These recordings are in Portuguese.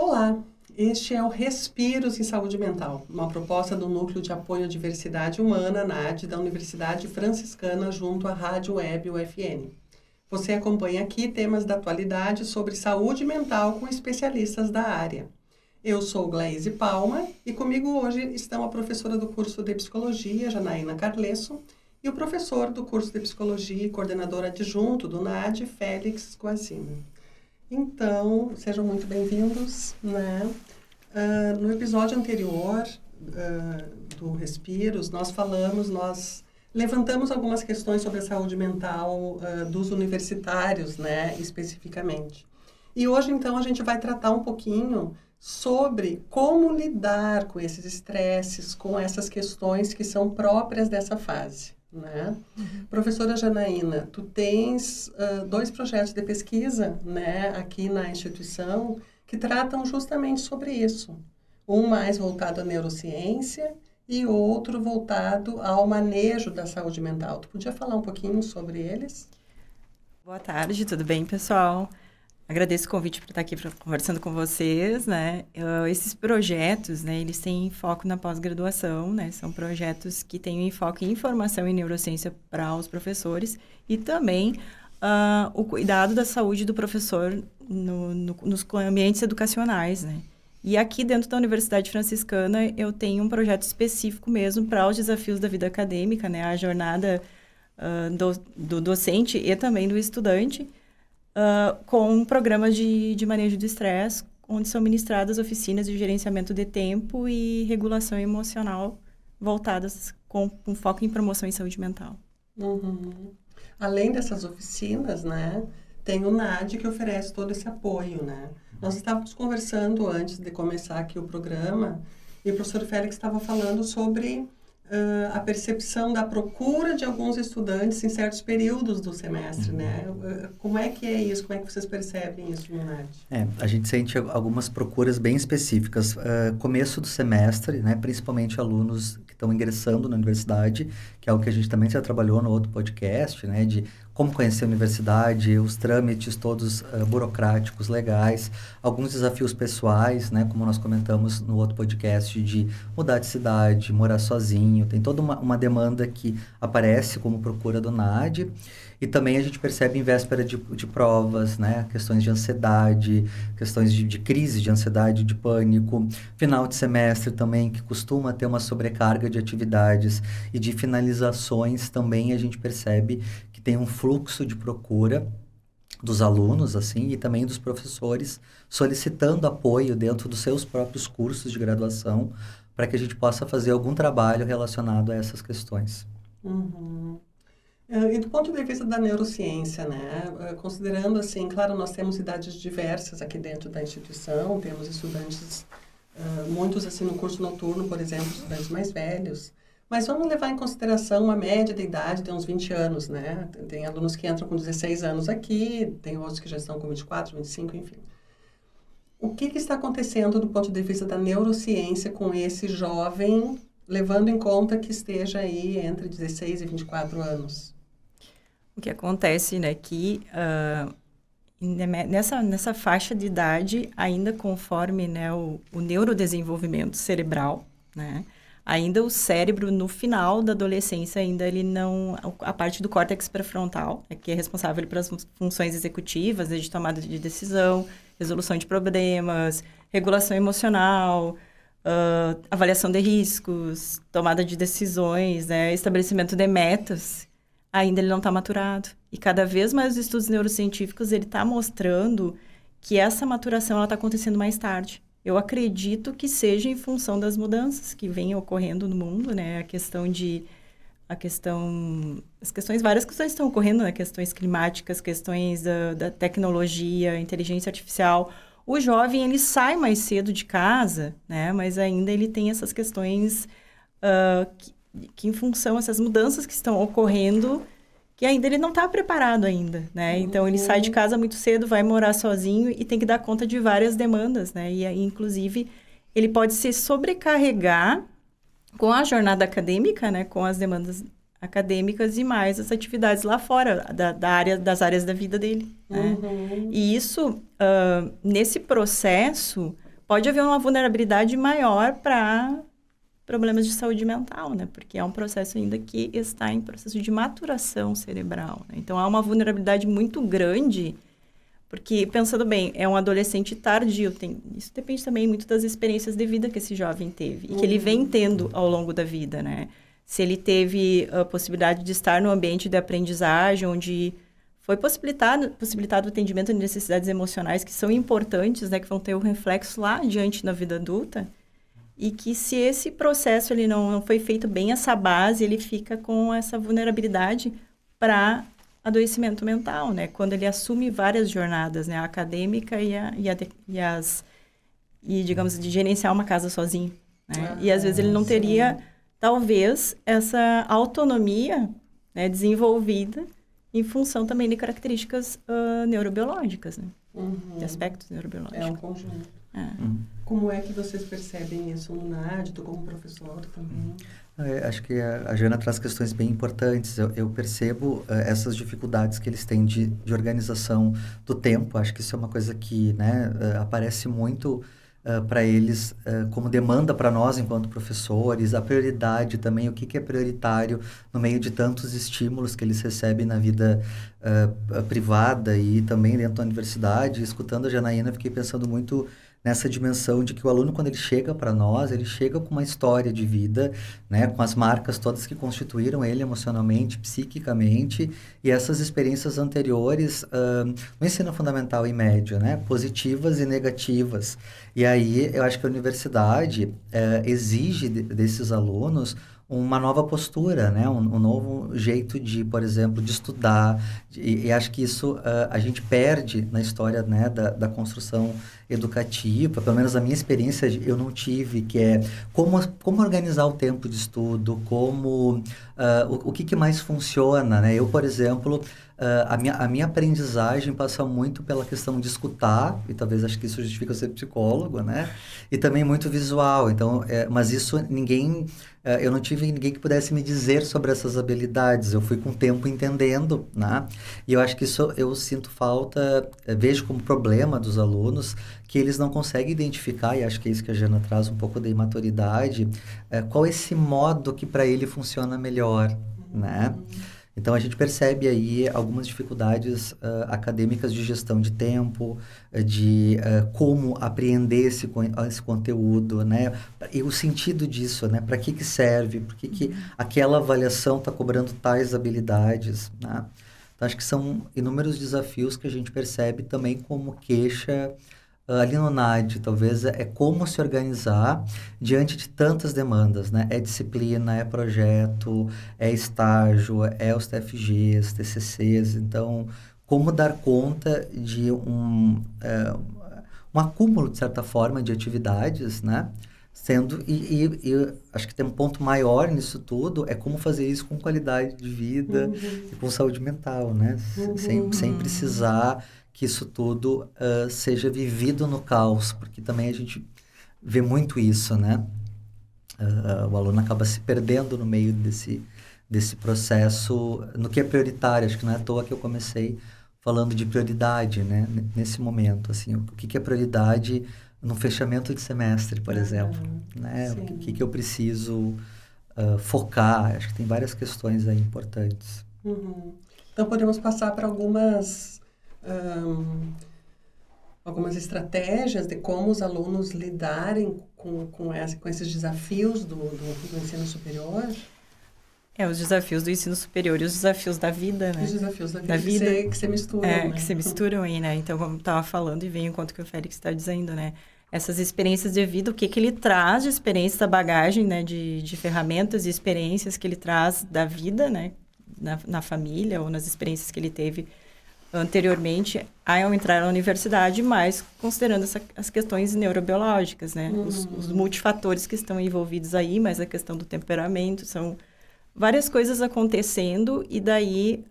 Olá, este é o Respiros em Saúde Mental, uma proposta do Núcleo de Apoio à Diversidade Humana, NAD, da Universidade Franciscana, junto à Rádio Web UFN. Você acompanha aqui temas da atualidade sobre saúde mental com especialistas da área. Eu sou Glaise Palma e comigo hoje estão a professora do curso de Psicologia, Janaína Carlesso, e o professor do curso de Psicologia e coordenador adjunto do NAD, Félix Guazina. Então, sejam muito bem-vindos, né? No episódio anterior do Respiros, nós levantamos algumas questões sobre a saúde mental dos universitários, né, especificamente. E hoje, então, a gente vai tratar um pouquinho sobre como lidar com esses estresses, com essas questões que são próprias dessa fase, né? Professora Janaína, tu tens 2 projetos de pesquisa, né, aqui na instituição que tratam justamente sobre isso. Um mais voltado à neurociência e outro voltado ao manejo da saúde mental. Tu podia falar um pouquinho sobre eles? Boa tarde, tudo bem, pessoal? Agradeço o convite por estar aqui conversando com vocês, né? Esses projetos, né, eles têm foco na pós-graduação, né? São projetos que têm enfoque em informação e neurociência para os professores e também o cuidado da saúde do professor nos ambientes educacionais, né? E aqui dentro da Universidade Franciscana eu tenho um projeto específico mesmo para os desafios da vida acadêmica, né? A jornada do docente e também do estudante, com um programa de manejo do estresse, onde são ministradas oficinas de gerenciamento de tempo e regulação emocional voltadas com foco em promoção em saúde mental. Uhum. Além dessas oficinas, né, tem o NAD que oferece todo esse apoio, né? Nós estávamos conversando antes de começar aqui o programa e o professor Félix estava falando sobre a percepção da procura de alguns estudantes em certos períodos do semestre, né? Como é que é isso? Como é que vocês percebem isso no NAD? A gente sente algumas procuras bem específicas. Começo do semestre, né, principalmente alunos que estão ingressando na universidade, que é algo que a gente também já trabalhou no outro podcast, né, de como conhecer a universidade, os trâmites todos burocráticos, legais, alguns desafios pessoais, né, como nós comentamos no outro podcast, de mudar de cidade, morar sozinho, tem toda uma demanda que aparece como procura do NAD, e também a gente percebe em véspera de provas, né, questões de ansiedade, questões de crise de ansiedade, de pânico, final de semestre também, que costuma ter uma sobrecarga de atividades e de finalizações também a gente percebe que tem um fluxo de procura dos alunos, assim, e também dos professores solicitando apoio dentro dos seus próprios cursos de graduação para que a gente possa fazer algum trabalho relacionado a essas questões. Uhum. E do ponto de vista da neurociência, né, considerando assim, claro, nós temos idades diversas aqui dentro da instituição, temos estudantes, muitos assim no curso noturno, por exemplo, estudantes mais velhos, mas vamos levar em consideração uma média de idade de uns 20 anos, né? Tem alunos que entram com 16 anos aqui, tem outros que já estão com 24, 25, enfim. O que está acontecendo do ponto de vista da neurociência com esse jovem, levando em conta que esteja aí entre 16 e 24 anos? O que acontece, né, que nessa faixa de idade, ainda conforme, né, o neurodesenvolvimento cerebral, né, ainda o cérebro, no final da adolescência, ainda ele não... A parte do córtex pré-frontal, né, que é responsável pelas funções executivas, né, de tomada de decisão, resolução de problemas, regulação emocional, avaliação de riscos, tomada de decisões, né, estabelecimento de metas, ainda ele não está maturado. E cada vez mais os estudos neurocientíficos, ele está mostrando que essa maturação está acontecendo mais tarde. Eu acredito que seja em função das mudanças que vêm ocorrendo no mundo, né? Várias questões estão ocorrendo, né? Questões climáticas, questões da tecnologia, inteligência artificial. O jovem, ele sai mais cedo de casa, né? Mas ainda ele tem essas questões que em função dessas mudanças que estão ocorrendo, que ainda ele não está preparado ainda, né? Então, ele sai de casa muito cedo, vai morar sozinho e tem que dar conta de várias demandas, né? E aí, inclusive, ele pode se sobrecarregar com a jornada acadêmica, né? Com as demandas acadêmicas e mais as atividades lá fora das áreas da vida dele, né? E isso, nesse processo, pode haver uma vulnerabilidade maior para problemas de saúde mental, né? Porque é um processo ainda que está em processo de maturação cerebral, né? Então, há uma vulnerabilidade muito grande, porque, pensando bem, é um adolescente tardio. Isso depende também muito das experiências de vida que esse jovem teve e que ele vem tendo ao longo da vida, né? Se ele teve a possibilidade de estar no ambiente de aprendizagem, onde foi possibilitado o atendimento de necessidades emocionais que são importantes, né? Que vão ter um reflexo lá adiante na vida adulta. E que se esse processo ele não foi feito bem, essa base, ele fica com essa vulnerabilidade para adoecimento mental, né? Quando ele assume várias jornadas, né? A acadêmica e digamos, de gerenciar uma casa sozinho, né? E às vezes ele não teria, talvez, essa autonomia, né, desenvolvida em função também de características neurobiológicas, né? De aspectos neurobiológicos. É um conjunto. Como é que vocês percebem isso no NAD, tu como professor também? Acho que a Jana traz questões bem importantes. Eu percebo essas dificuldades que eles têm de organização do tempo. Acho que isso é uma coisa que, né, aparece muito para eles como demanda para nós enquanto professores. A prioridade também, o que é prioritário no meio de tantos estímulos que eles recebem na vida privada e também dentro da universidade. Escutando a Janaína, fiquei pensando muito nessa dimensão de que o aluno, quando ele chega para nós, ele chega com uma história de vida, né, com as marcas todas que constituíram ele emocionalmente, psiquicamente, e essas experiências anteriores no ensino fundamental e médio, né, positivas e negativas. E aí, eu acho que a universidade exige desses alunos uma nova postura, né? Um novo jeito de, por exemplo, de estudar. E acho que isso a gente perde na história, né, da construção educativa. Pelo menos a minha experiência eu não tive, que é como organizar o tempo de estudo, o que mais funciona, né? Eu, por exemplo, a minha aprendizagem passa muito pela questão de escutar, e talvez acho que isso justifica eu ser psicólogo, né? E também muito visual. Então, mas isso eu não tive ninguém que pudesse me dizer sobre essas habilidades. Eu fui com o tempo entendendo, né? E eu acho que isso eu sinto falta, vejo como problema dos alunos, que eles não conseguem identificar, e acho que é isso que a Jana traz um pouco da imaturidade, qual é esse modo que para ele funciona melhor, né? Então, a gente percebe aí algumas dificuldades acadêmicas de gestão de tempo, de como apreender esse conteúdo, né? E o sentido disso, né? Para que serve? Por que aquela avaliação está cobrando tais habilidades, né? Então, acho que são inúmeros desafios que a gente percebe também como queixa ali no NAD, talvez, é como se organizar diante de tantas demandas, né? É disciplina, é projeto, é estágio, é os TFGs, TCCs. Então, como dar conta de um acúmulo, de certa forma, de atividades, né? E acho que tem um ponto maior nisso tudo, é como fazer isso com qualidade de vida e com saúde mental, né? Sem precisar que isso tudo seja vivido no caos, porque também a gente vê muito isso, né? O aluno acaba se perdendo no meio desse processo, no que é prioritário. Acho que não é à toa que eu comecei falando de prioridade, né? Nesse momento, assim, o que é prioridade no fechamento de semestre, por exemplo, né? O que eu preciso focar. Acho que tem várias questões aí importantes. Então, podemos passar para algumas estratégias de como os alunos lidarem com esses desafios do ensino superior? Os desafios do ensino superior e os desafios da vida, né? Os desafios da vida. Que se misturam, né? Que se misturam aí, né? Então, como eu estava falando, e vem em conta que o Félix está dizendo, né? Essas experiências de vida, o que ele traz de experiência da bagagem, né? De ferramentas e experiências que ele traz da vida, né? Na família ou nas experiências que ele teve anteriormente ao entrar na universidade, mas considerando as questões neurobiológicas, né? Os multifatores que estão envolvidos aí, mas a questão do temperamento, são várias coisas acontecendo e daí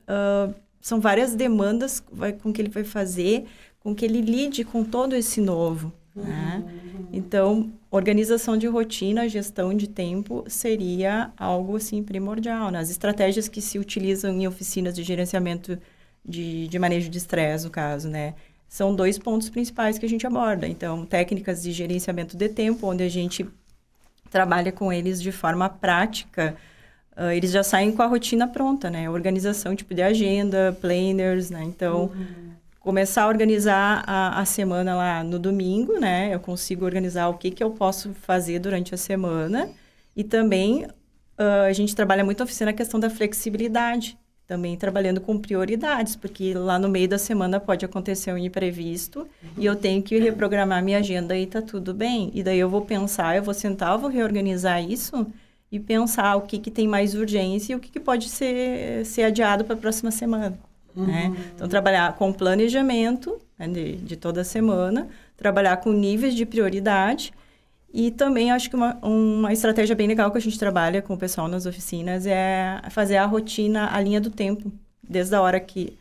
são várias demandas com que ele vai fazer, com que ele lide com todo esse novo, né? Então, organização de rotina, gestão de tempo seria algo, assim, primordial, né? As estratégias que se utilizam em oficinas de gerenciamento de manejo de estresse, no caso, né? são 2 pontos principais que a gente aborda. Então, técnicas de gerenciamento de tempo, onde a gente trabalha com eles de forma prática. Eles já saem com a rotina pronta, né? Organização, tipo de agenda, planners, né? Então, começar a organizar a semana lá no domingo, né? Eu consigo organizar o que eu posso fazer durante a semana. E também, a gente trabalha muito na oficina a questão da flexibilidade. Também trabalhando com prioridades, porque lá no meio da semana pode acontecer um imprevisto e eu tenho que reprogramar minha agenda e tá tudo bem. E daí eu vou pensar, eu vou sentar, eu vou reorganizar isso e pensar o que tem mais urgência e o que pode ser adiado para a próxima semana. Né? Então, trabalhar com planejamento, né, de toda a semana, trabalhar com níveis de prioridade. E também acho que uma estratégia bem legal que a gente trabalha com o pessoal nas oficinas é fazer a rotina, a linha do tempo, desde a hora que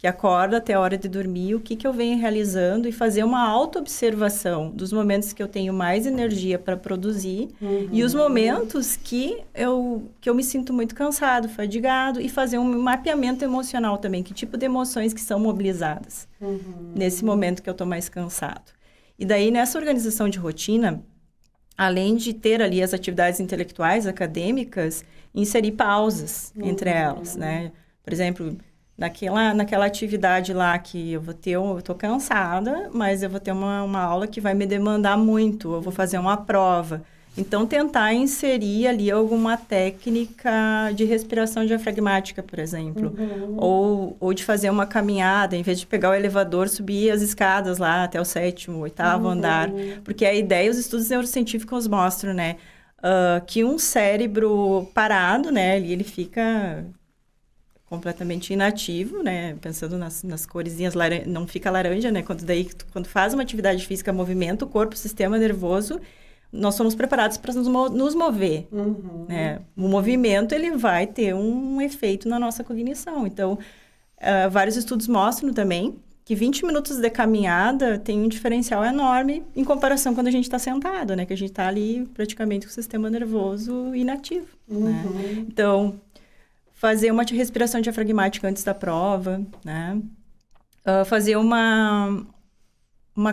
acorda até a hora de dormir, o que eu venho realizando e fazer uma auto-observação dos momentos que eu tenho mais energia para produzir e os momentos que eu me sinto muito cansado, fadigado, e fazer um mapeamento emocional também, que tipo de emoções que são mobilizadas nesse momento que eu estou mais cansado. E daí, nessa organização de rotina, além de ter ali as atividades intelectuais, acadêmicas, inserir pausas entre elas, né? Por exemplo, naquela atividade lá que eu estou cansada, mas eu vou ter uma aula que vai me demandar muito, eu vou fazer uma prova. Então, tentar inserir ali alguma técnica de respiração diafragmática, por exemplo. Ou de fazer uma caminhada, em vez de pegar o elevador, subir as escadas lá até o 7º, 8º andar. Porque a ideia, os estudos neurocientíficos mostram, né? Que um cérebro parado, né? Ele fica completamente inativo, né? Pensando nas coresinhas, não fica laranja, né? Quando faz uma atividade física, movimenta o corpo, o sistema nervoso, nós somos preparados para nos mover. Né? O movimento, ele vai ter um efeito na nossa cognição. Então, vários estudos mostram também que 20 minutos de caminhada tem um diferencial enorme em comparação quando a gente está sentado, né? Que a gente está ali praticamente com o sistema nervoso inativo. Né? Então, fazer uma respiração diafragmática antes da prova, né? Fazer uma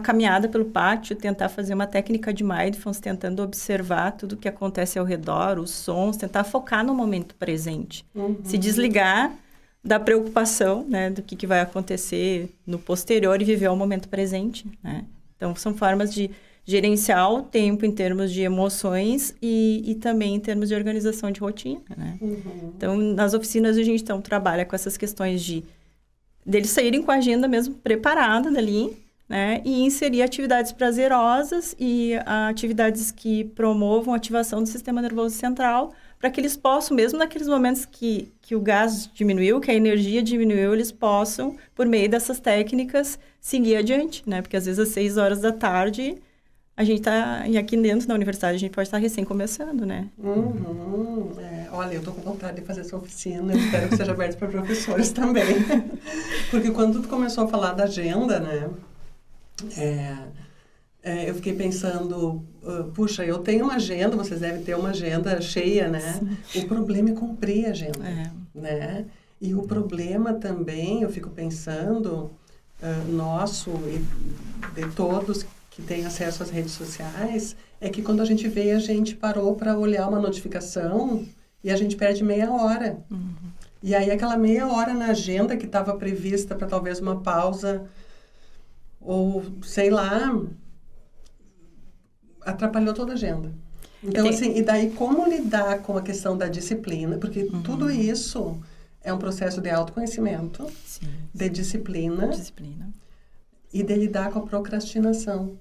caminhada pelo pátio, tentar fazer uma técnica de mindfulness, tentando observar tudo o que acontece ao redor, os sons, tentar focar no momento presente. Se desligar da preocupação, né, do que vai acontecer no posterior e viver o momento presente, né? Então, são formas de gerenciar o tempo em termos de emoções e também em termos de organização de rotina, né? Então, nas oficinas, a gente trabalha com essas questões deles saírem com a agenda mesmo preparada dali, né? E inserir atividades prazerosas e atividades que promovam a ativação do sistema nervoso central, para que eles possam, mesmo naqueles momentos que o gás diminuiu, que a energia diminuiu, eles possam, por meio dessas técnicas, seguir adiante, né? Porque às vezes às 6 horas da tarde, a gente está, e aqui dentro da universidade, a gente pode estar recém começando, né? Olha, eu tô com vontade de fazer essa oficina, eu espero que seja aberto para professores também. Porque quando tu começou a falar da agenda, né? Eu fiquei pensando, puxa, eu tenho uma agenda, vocês devem ter uma agenda cheia, né? Sim. O problema é cumprir a agenda, né? E o problema também, eu fico pensando, nosso e de todos que têm acesso às redes sociais, é que quando a gente vê, a gente parou para olhar uma notificação e a gente perde meia hora. E aí aquela meia hora na agenda que estava prevista para talvez uma pausa, ou, sei lá, atrapalhou toda a agenda. Então, assim, e daí como lidar com a questão da disciplina? Porque tudo isso é um processo de autoconhecimento, de disciplina e de lidar com a procrastinação,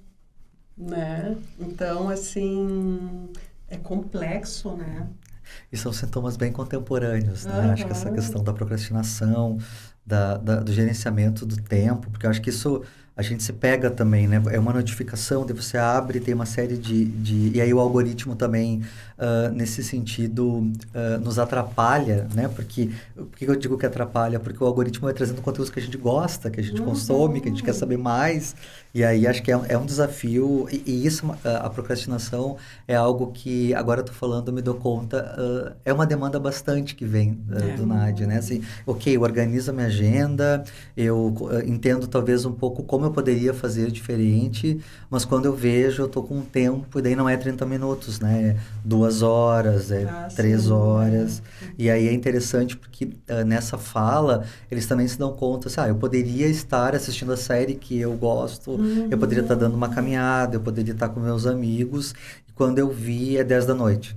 né? Então, assim, é complexo, né? E são sintomas bem contemporâneos, né? Acho que essa questão da procrastinação, do gerenciamento do tempo, porque eu acho que isso a gente se pega também, né? É uma notificação, daí você abre, tem uma série e aí o algoritmo também, nesse sentido, nos atrapalha, né? Por que eu digo que atrapalha? Porque o algoritmo vai trazendo conteúdos que a gente gosta, que a gente consome, que a gente quer saber mais, e aí acho que é um desafio, e isso, a procrastinação é algo que, agora eu tô falando, me dou conta, é uma demanda bastante que vem do NAD, né? Assim, ok, eu organizo a minha agenda, eu entendo talvez um pouco como eu eu poderia fazer diferente, mas quando eu vejo, eu tô com um tempo, e daí não é 30 minutos, né? É 2 horas, 3 horas. E aí é interessante porque nessa fala, eles também se dão conta, assim, eu poderia estar assistindo a série que eu gosto, eu poderia estar dando uma caminhada, eu poderia estar com meus amigos, e quando eu vi, é 10 da noite.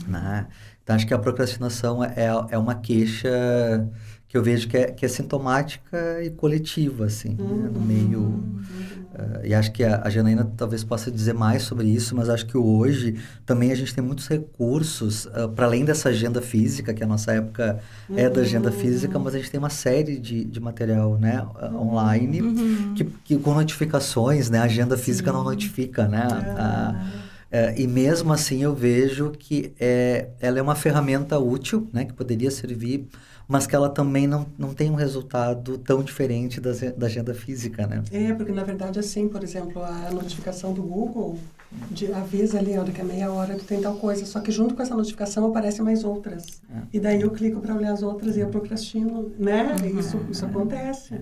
Né? Então, acho que a procrastinação é uma queixa que eu vejo que é sintomática e coletiva, assim, né? No meio... e acho que a Janaína talvez possa dizer mais sobre isso, mas acho que hoje também a gente tem muitos recursos, para além dessa agenda física, que a nossa época é da agenda física, mas a gente tem uma série de material, né, online, que com notificações, né, a agenda física não notifica, né, e mesmo assim eu vejo que ela é uma ferramenta útil, né, que poderia servir, mas que ela também não tem um resultado tão diferente da agenda física, né? Porque na verdade assim, por exemplo, a notificação do Google avisa ali, daqui a meia hora tu tem tal coisa, só que junto com essa notificação aparecem mais outras. E daí eu clico para olhar as outras e eu procrastino, né? Isso acontece.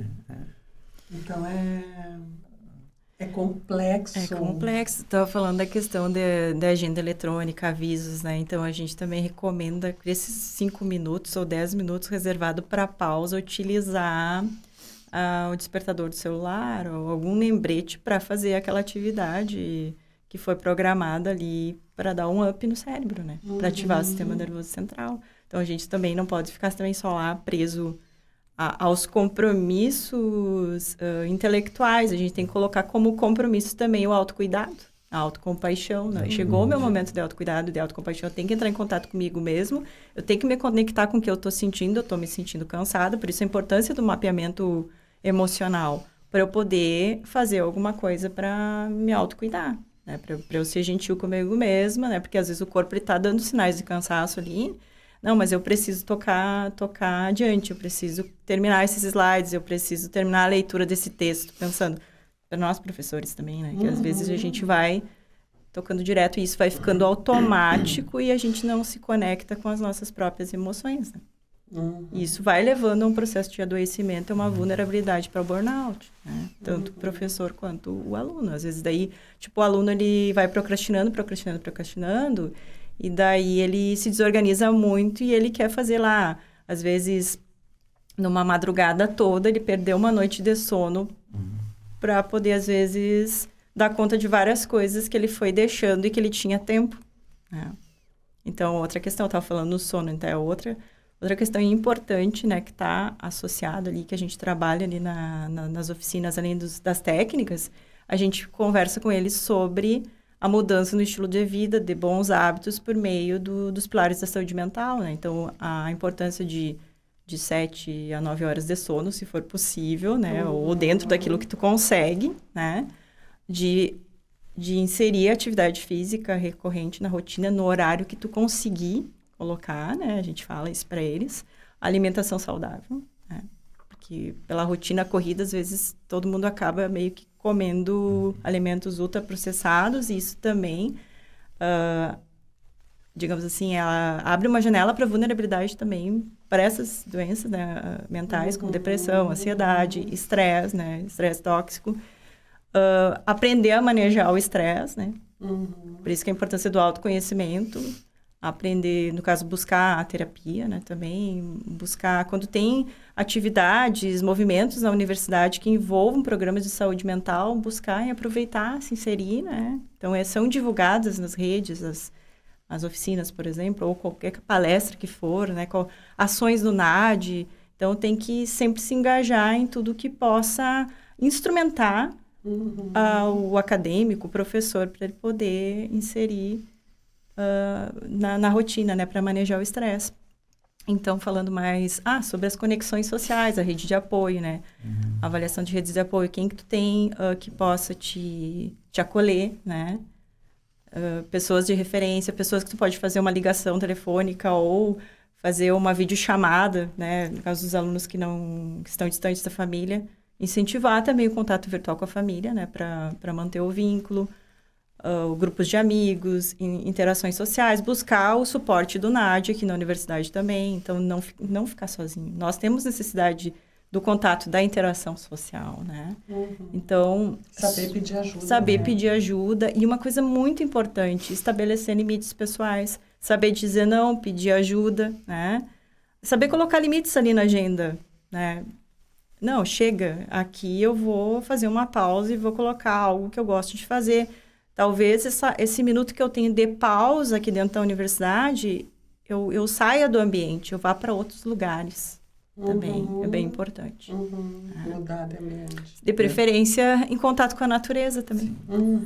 Então é complexo. É complexo. Estava falando da questão da agenda eletrônica, avisos, né? Então, a gente também recomenda que esses 5 minutos ou 10 minutos reservado para pausa, utilizar o despertador do celular ou algum lembrete para fazer aquela atividade que foi programada ali para dar um up no cérebro, né? Para ativar o sistema nervoso central. Então, a gente também não pode ficar também só lá preso aos compromissos intelectuais. A gente tem que colocar como compromisso também o autocuidado, a autocompaixão, né? Chegou o meu momento de autocuidado, de autocompaixão, eu tenho que entrar em contato comigo mesmo, eu tenho que me conectar com o que eu estou sentindo, eu estou me sentindo cansada, por isso a importância do mapeamento emocional, para eu poder fazer alguma coisa para me autocuidar, né? Para eu ser gentil comigo mesma, né? Porque às vezes o corpo está dando sinais de cansaço ali. Não, mas eu preciso tocar adiante, eu preciso terminar esses slides, eu preciso terminar a leitura desse texto, pensando, para nós professores também, né? Que às vezes a gente vai tocando direto e isso vai ficando automático e a gente não se conecta com as nossas próprias emoções, né? E isso vai levando a um processo de adoecimento, uma vulnerabilidade para o burnout, né? Tanto o professor quanto o aluno. Às vezes daí, o aluno ele vai procrastinando, e daí ele se desorganiza muito e ele quer fazer lá, às vezes, numa madrugada toda, ele perdeu uma noite de sono para poder, às vezes, dar conta de várias coisas que ele foi deixando e que ele tinha tempo, né? Então, outra questão, eu estava falando no sono, então é outra questão importante, né, que está associada ali, que a gente trabalha ali nas oficinas, além das técnicas, a gente conversa com eles sobre a mudança no estilo de vida, de bons hábitos por meio dos pilares da saúde mental, né? Então, a importância de 7 a 9 horas de sono, se for possível, né? Ou dentro daquilo que tu consegue, né? De inserir atividade física recorrente na rotina, no horário que tu conseguir colocar, né? A gente fala isso para eles. Alimentação saudável, né? Porque pela rotina corrida, às vezes, todo mundo acaba meio que comendo alimentos ultraprocessados, e isso também, digamos assim, ela abre uma janela para vulnerabilidade também para essas doenças, né, mentais, como depressão, ansiedade, estresse, né, estresse tóxico. Aprender a manejar o estresse, né? Por isso que a importância do autoconhecimento, aprender, no caso, buscar a terapia, né, também, buscar, quando tem atividades, movimentos na universidade que envolvam programas de saúde mental, buscar e aproveitar, se inserir, né? Então, são divulgadas nas redes, as oficinas, por exemplo, ou qualquer palestra que for, né, ações do NAD. Então, tem que sempre se engajar em tudo que possa instrumentar o acadêmico, o professor, para ele poder inserir na rotina, né, para manejar o estresse. Então, falando mais sobre as conexões sociais, a rede de apoio, né, a avaliação de redes de apoio, quem que tu tem que possa te acolher, né, pessoas de referência, pessoas que tu pode fazer uma ligação telefônica ou fazer uma videochamada, né, no caso dos alunos que estão distantes da família, incentivar também o contato virtual com a família, né, para manter o vínculo, grupos de amigos, interações sociais, buscar o suporte do NAD aqui na universidade também, então não ficar sozinho. Nós temos necessidade do contato, da interação social, né? Então... Saber pedir ajuda. Saber pedir ajuda. E uma coisa muito importante, estabelecer limites pessoais. Saber dizer não, pedir ajuda, né? Saber colocar limites ali na agenda, né? Não, chega, aqui eu vou fazer uma pausa e vou colocar algo que eu gosto de fazer. Talvez esse minuto que eu tenho de pausa aqui dentro da universidade, eu saia do ambiente, eu vá para outros lugares também. É bem importante. Mudar de ambiente. De preferência, em contato com a natureza também.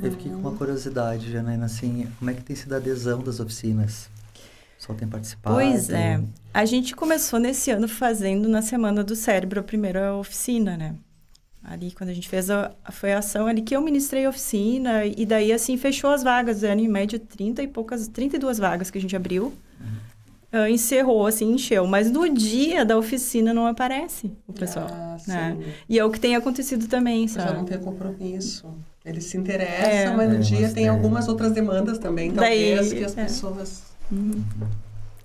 Eu fiquei com uma curiosidade, Janaína, assim, como é que tem sido a adesão das oficinas? O pessoal tem participado? Pois é. A gente começou nesse ano fazendo na Semana do Cérebro a primeira oficina, né? Ali, quando a gente fez foi a ação ali que eu ministrei a oficina, e daí, assim, fechou as vagas. Eram, em média, 32 vagas que a gente abriu. Encerrou, assim, encheu. Mas no dia da oficina não aparece o pessoal, né? E é o que tem acontecido também, sabe? Já não tem compromisso. Eles se interessam, mas no dia tem algumas outras demandas também, talvez, que as pessoas...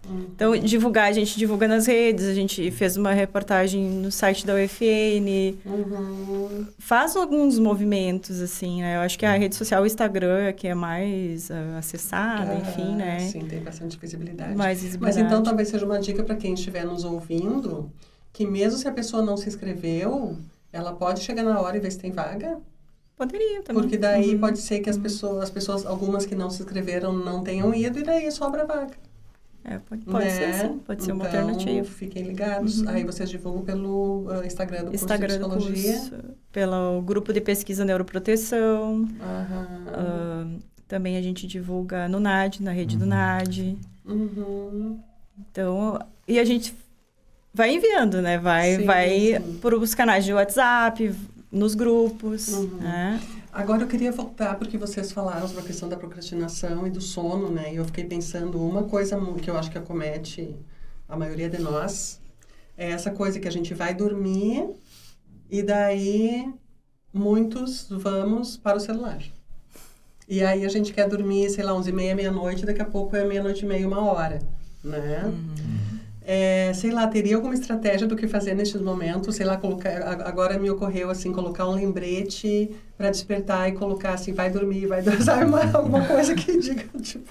Então, a gente divulga nas redes, a gente fez uma reportagem no site da UFN, faz alguns movimentos, assim, né? Eu acho que a rede social, o Instagram, que é mais acessada, enfim, né? Sim, tem bastante visibilidade. Mais visibilidade. Mas então, talvez seja uma dica para quem estiver nos ouvindo, que mesmo se a pessoa não se inscreveu, ela pode chegar na hora e ver se tem vaga? Poderia também. Porque daí pode ser que as pessoas, algumas que não se inscreveram, não tenham ido, e daí sobra vaga. Pode ser, sim. Pode ser uma alternativa. Fiquem ligados. Aí vocês divulgam pelo Instagram do curso de Psicologia. Pelo grupo de pesquisa Neuroproteção. Também a gente divulga no NAD, na rede do NAD. Então, e a gente vai enviando, né? Vai para os canais de WhatsApp, nos grupos, né? Agora eu queria voltar porque vocês falaram sobre a questão da procrastinação e do sono, né? E eu fiquei pensando, uma coisa que eu acho que acomete a maioria de nós é essa coisa que a gente vai dormir e daí muitos vamos para o celular. E aí a gente quer dormir, sei lá, 11h30, meia-noite, daqui a pouco é 00:30, 1h, né? Sei lá, teria alguma estratégia do que fazer nesses momentos? Sei lá, agora me ocorreu, assim, colocar um lembrete para despertar e colocar, assim, vai dormir, sabe? Alguma coisa que diga, tipo,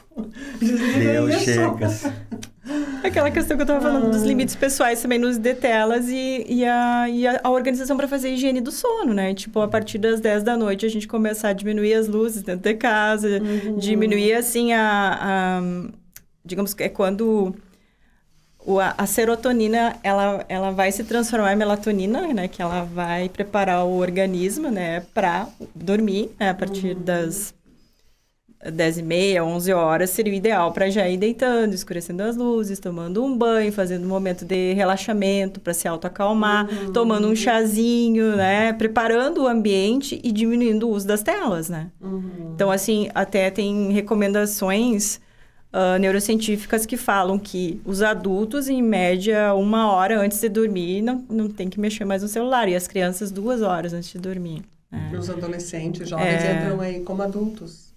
desliga isso. Chega. Aquela questão que eu estava falando dos limites pessoais também nos de telas e a organização para fazer a higiene do sono, né? Tipo, a partir das 10 da noite a gente começar a diminuir as luzes dentro de casa, diminuir, assim, digamos que é quando... A serotonina, ela vai se transformar em melatonina, né? Que ela vai preparar o organismo, né? Para dormir, né? A partir das 10h30, 11h, seria o ideal para já ir deitando, escurecendo as luzes, tomando um banho, fazendo um momento de relaxamento para se autoacalmar, tomando um chazinho, né? Preparando o ambiente e diminuindo o uso das telas, né? Então, assim, até tem recomendações... neurocientíficas que falam que os adultos, em média, 1h antes de dormir, não tem que mexer mais no celular. E as crianças, 2 horas antes de dormir. E os adolescentes, jovens, entram aí como adultos.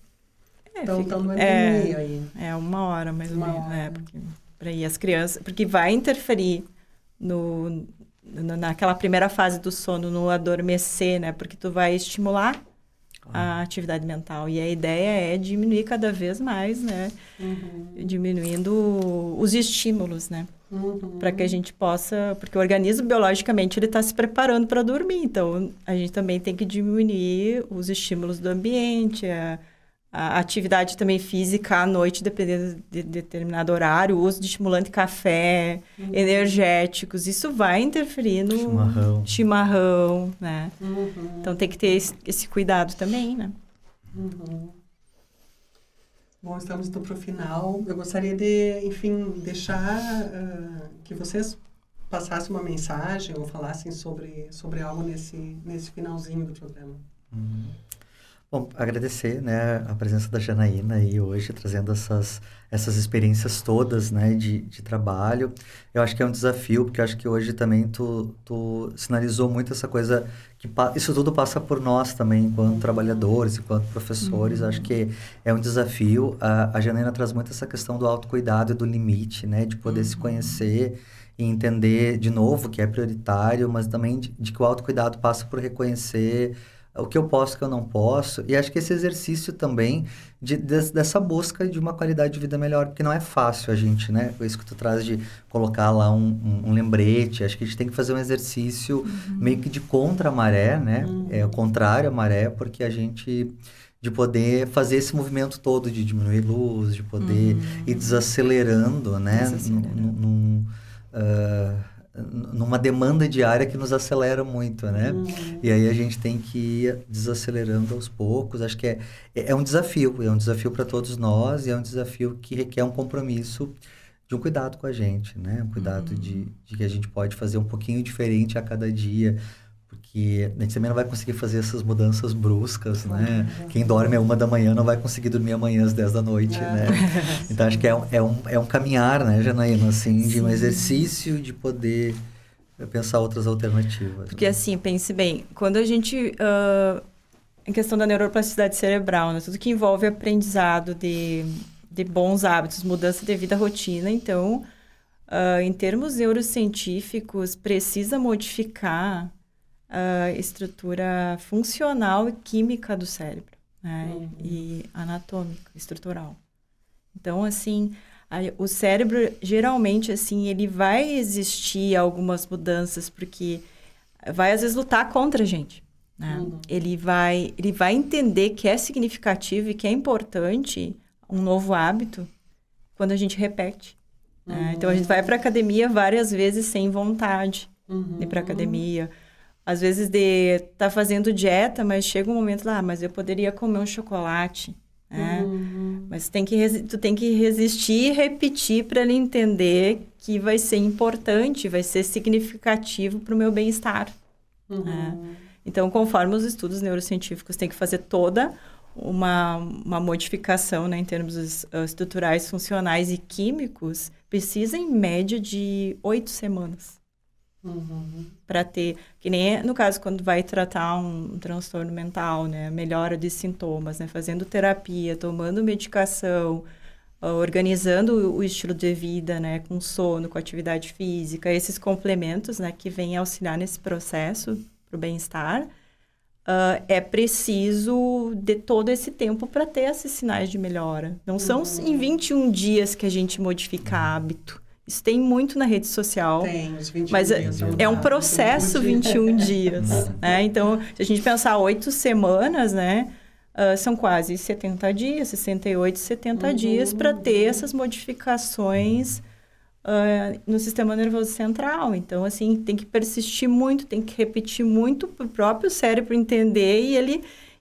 Então, no meio aí. 1h, mais ou menos. Para ir as crianças... Porque vai interferir naquela primeira fase do sono, no adormecer, né? Porque tu vai estimular a atividade mental. E a ideia é diminuir cada vez mais, né? Diminuindo os estímulos, né? Para que a gente possa... Porque o organismo, biologicamente, ele está se preparando para dormir. Então, a gente também tem que diminuir os estímulos do ambiente, a atividade também física à noite, dependendo de determinado horário, o uso de estimulante café, energéticos, isso vai interferir no chimarrão, né? Então, tem que ter esse cuidado também, né? Bom, estamos indo para o final. Eu gostaria de, enfim, deixar que vocês passassem uma mensagem ou falassem sobre algo nesse finalzinho do programa. Bom, agradecer, né, a presença da Janaína aí hoje, trazendo essas experiências todas, né, de trabalho. Eu acho que é um desafio, porque eu acho que hoje também tu sinalizou muito essa coisa, isso tudo passa por nós também, enquanto trabalhadores, enquanto professores. Acho que é um desafio. A Janaína traz muito essa questão do autocuidado e do limite, né, de poder se conhecer e entender, de novo, que é prioritário, mas também de que o autocuidado passa por reconhecer o que eu posso, o que eu não posso. E acho que esse exercício também dessa busca de uma qualidade de vida melhor, porque não é fácil a gente, né? Isso que tu traz de colocar lá um lembrete. Acho que a gente tem que fazer um exercício meio que de contra a maré, né? É o contrário à maré, porque a gente... de poder fazer esse movimento todo, de diminuir luz, de poder ir desacelerando, né? Numa demanda diária que nos acelera muito, né? E aí a gente tem que ir desacelerando aos poucos. Acho que é um desafio para todos nós, e é um desafio que requer um compromisso de um cuidado com a gente, né? Um cuidado de que a gente pode fazer um pouquinho diferente a cada dia, porque a gente também não vai conseguir fazer essas mudanças bruscas, né? Quem dorme às 1h não vai conseguir dormir amanhã às 10h, né? Então, acho que é um caminhar, né, Janaína, assim, de um exercício de poder pensar outras alternativas. Porque, assim, pense bem, quando a gente... em questão da neuroplasticidade cerebral, né? Tudo que envolve aprendizado de bons hábitos, mudança devido à rotina, então, em termos neurocientíficos, precisa modificar a estrutura funcional e química do cérebro, né? E anatômica, estrutural. Então, assim, o cérebro, geralmente, assim, ele vai existir algumas mudanças, porque vai, às vezes, lutar contra a gente, né? Ele vai entender que é significativo e que é importante um novo hábito quando a gente repete, né? Então, a gente vai para a academia várias vezes sem vontade de ir para a academia. Às vezes tá fazendo dieta, mas chega um momento lá, mas eu poderia comer um chocolate, né? Mas tu tem que resistir e repetir para ele entender que vai ser importante, vai ser significativo para o meu bem-estar. Né? Então, conforme os estudos neurocientíficos, tem que fazer toda uma modificação, né, em termos estruturais, funcionais e químicos, precisa em média de 8 semanas. Para ter, que nem no caso quando vai tratar um transtorno mental, né, melhora de sintomas, né, fazendo terapia, tomando medicação, organizando o estilo de vida, né, com sono, com atividade física, esses complementos, né, que vêm auxiliar nesse processo para o bem-estar, é preciso de todo esse tempo para ter esses sinais de melhora. Não são em 21 dias que a gente modifica hábito. Isso tem muito na rede social. Tem, os 21 mas dias. É um processo 21 dias. Né? Então, se a gente pensar 8 semanas, né, são quase 70 dias, 68, 70 dias para ter essas modificações no sistema nervoso central. Então, assim, tem que persistir muito, tem que repetir muito para o próprio cérebro entender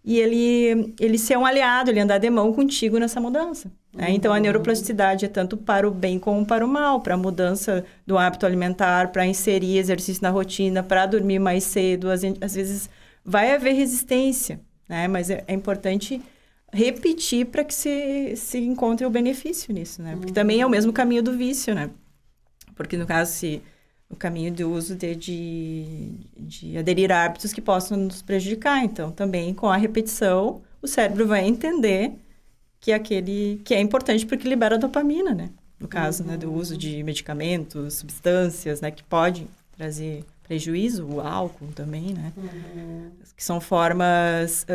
e ele ser um aliado, ele andar de mão contigo nessa mudança. Né? Então, a neuroplasticidade é tanto para o bem como para o mal, para a mudança do hábito alimentar, para inserir exercício na rotina, para dormir mais cedo. Às vezes vai haver resistência, né? Mas é importante repetir para que se encontre o benefício nisso, né? Porque também é o mesmo caminho do vício, né? Porque, no caso, o caminho do uso de aderir a hábitos que possam nos prejudicar. Então, também, com a repetição, o cérebro vai entender que é importante porque libera dopamina, né? No caso, né, do uso de medicamentos, substâncias, né, que podem trazer prejuízo, o álcool também, né? Que são formas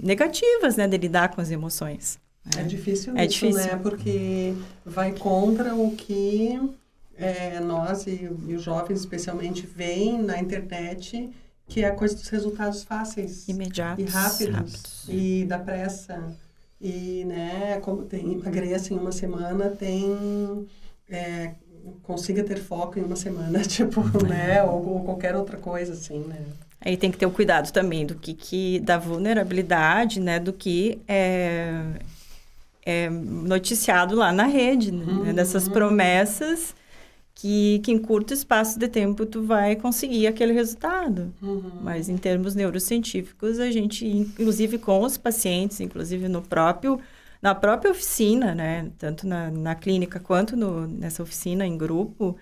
negativas, né, de lidar com as emoções. Né? É difícil isso, né? Porque vai contra o que nós e os jovens, especialmente, veem na internet, que é a coisa dos resultados fáceis. Imediatos. E rápidos. E da pressa. E, né, como emagrece em uma semana, consiga ter foco em uma semana, tipo, né, ou qualquer outra coisa, assim, né. Aí tem que ter o cuidado também do que da vulnerabilidade, né, do que é noticiado lá na rede, né, dessas promessas que em curto espaço de tempo tu vai conseguir aquele resultado. Mas em termos neurocientíficos, a gente, inclusive com os pacientes, inclusive na própria oficina, né, tanto na clínica quanto nessa oficina em grupo,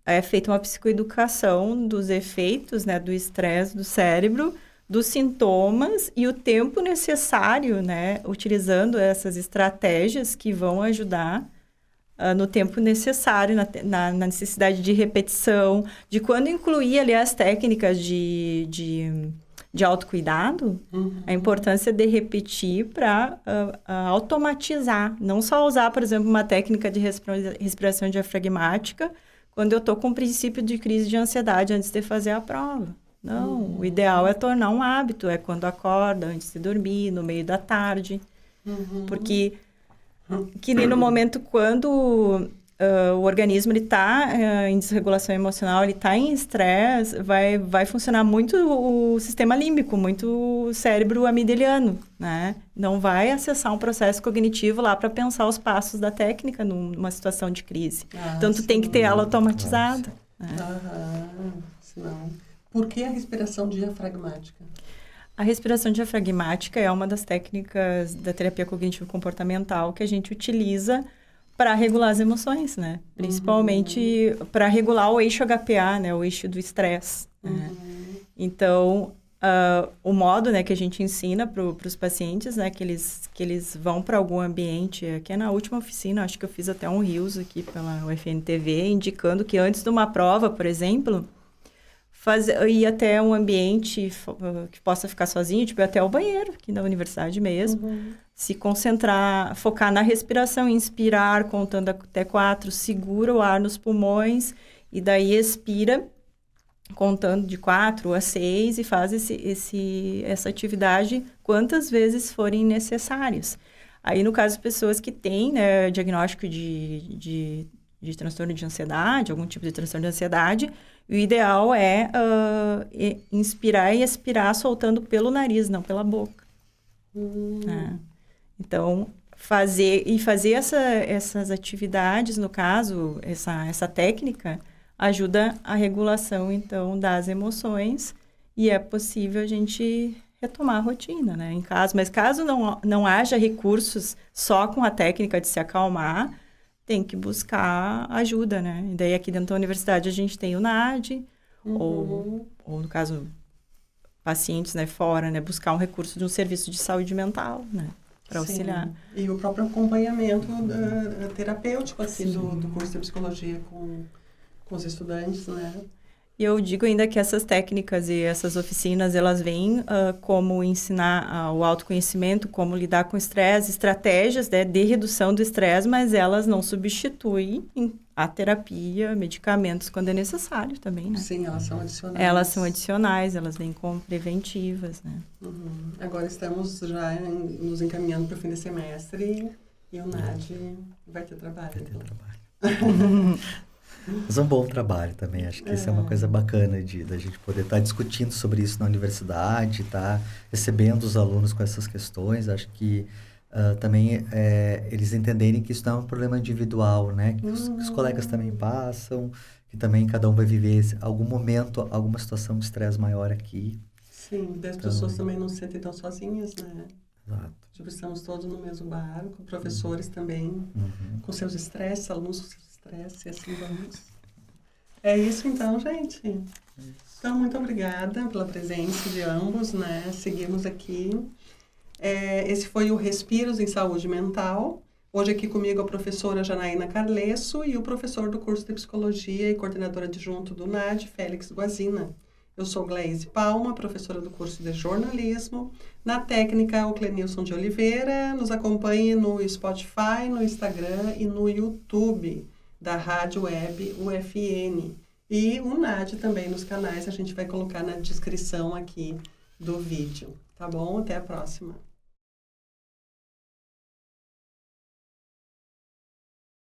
é feita uma psicoeducação dos efeitos, né, do estresse do cérebro, dos sintomas e o tempo necessário, né, utilizando essas estratégias que vão ajudar no tempo necessário, na necessidade de repetição, de quando incluir ali as técnicas de autocuidado, a importância de repetir para automatizar. Não só usar, por exemplo, uma técnica de respiração diafragmática quando eu estou com o princípio de crise de ansiedade antes de fazer a prova. Não, o ideal é tornar um hábito, é quando acorda, antes de dormir, no meio da tarde. Porque que nem no momento quando o organismo está em desregulação emocional, ele está em estresse, vai funcionar muito o sistema límbico, muito o cérebro amigdaliano, né? Não vai acessar um processo cognitivo lá para pensar os passos da técnica numa situação de crise. Então, tu tem que ter ela automatizada. Senão... Por que a respiração diafragmática? A respiração diafragmática é uma das técnicas da terapia cognitivo-comportamental que a gente utiliza para regular as emoções, né? Principalmente para regular o eixo HPA, né? O eixo do estresse. Né? Então, o modo, né, que a gente ensina para os pacientes, né, que eles vão para algum ambiente, que é na última oficina, acho que eu fiz até um reels aqui pela UFN-TV, indicando que antes de uma prova, por exemplo, ir até um ambiente que possa ficar sozinho, tipo, ir até o banheiro, aqui na universidade mesmo. Se concentrar, focar na respiração, inspirar, contando até 4, segura o ar nos pulmões, e daí expira, contando de 4 a 6, e faz essa atividade quantas vezes forem necessárias. Aí, no caso de pessoas que têm, né, diagnóstico de transtorno de ansiedade, algum tipo de transtorno de ansiedade, o ideal é inspirar e expirar soltando pelo nariz, não pela boca. Então, fazer essas atividades, no caso, essa técnica, ajuda a regulação, então, das emoções, e é possível a gente retomar a rotina, né, em casa. Mas caso não haja recursos só com a técnica de se acalmar, tem que buscar ajuda, né? E daí, aqui dentro da universidade, a gente tem o NAD, ou no caso, pacientes, né, fora, né? Buscar um recurso de um serviço de saúde mental, né? Para auxiliar. E o próprio acompanhamento terapêutico aqui do curso de psicologia com os estudantes, né? E eu digo ainda que essas técnicas e essas oficinas, elas vêm como ensinar o autoconhecimento, como lidar com o estresse, estratégias, né, de redução do estresse, mas elas não substituem a terapia, medicamentos, quando é necessário também, né? Sim, elas são adicionais. Elas são adicionais, elas vêm como preventivas, né? Agora estamos já nos encaminhando para o fim de semestre e o NAD vai ter trabalho. Vai ter trabalho. Mas é um bom trabalho também, acho que isso é uma coisa bacana da gente poder estar discutindo sobre isso na universidade, estar recebendo os alunos com essas questões. Acho que também eles entenderem que isso não é um problema individual, né? Que os colegas também passam, que também cada um vai viver algum momento, alguma situação de estresse maior aqui. Sim, as pessoas também não se sentem tão sozinhas, né? Exato. Tipo, estamos todos no mesmo barco, professores também, com seus estresses, alunos com seus estresses, e assim vamos. É isso então, gente. Então, muito obrigada pela presença de ambos, né? Seguimos aqui. Esse foi o Respiros em Saúde Mental. Hoje aqui comigo a professora Janaína Carlesso e o professor do curso de Psicologia e coordenador adjunto do NAD, Félix Guazina. Eu sou Glaise Palma, professora do curso de Jornalismo. Na técnica, o Clenilson de Oliveira. Nos acompanhe no Spotify, no Instagram e no YouTube da Rádio Web UFN. E o NAD também nos canais, a gente vai colocar na descrição aqui do vídeo. Tá bom? Até a próxima.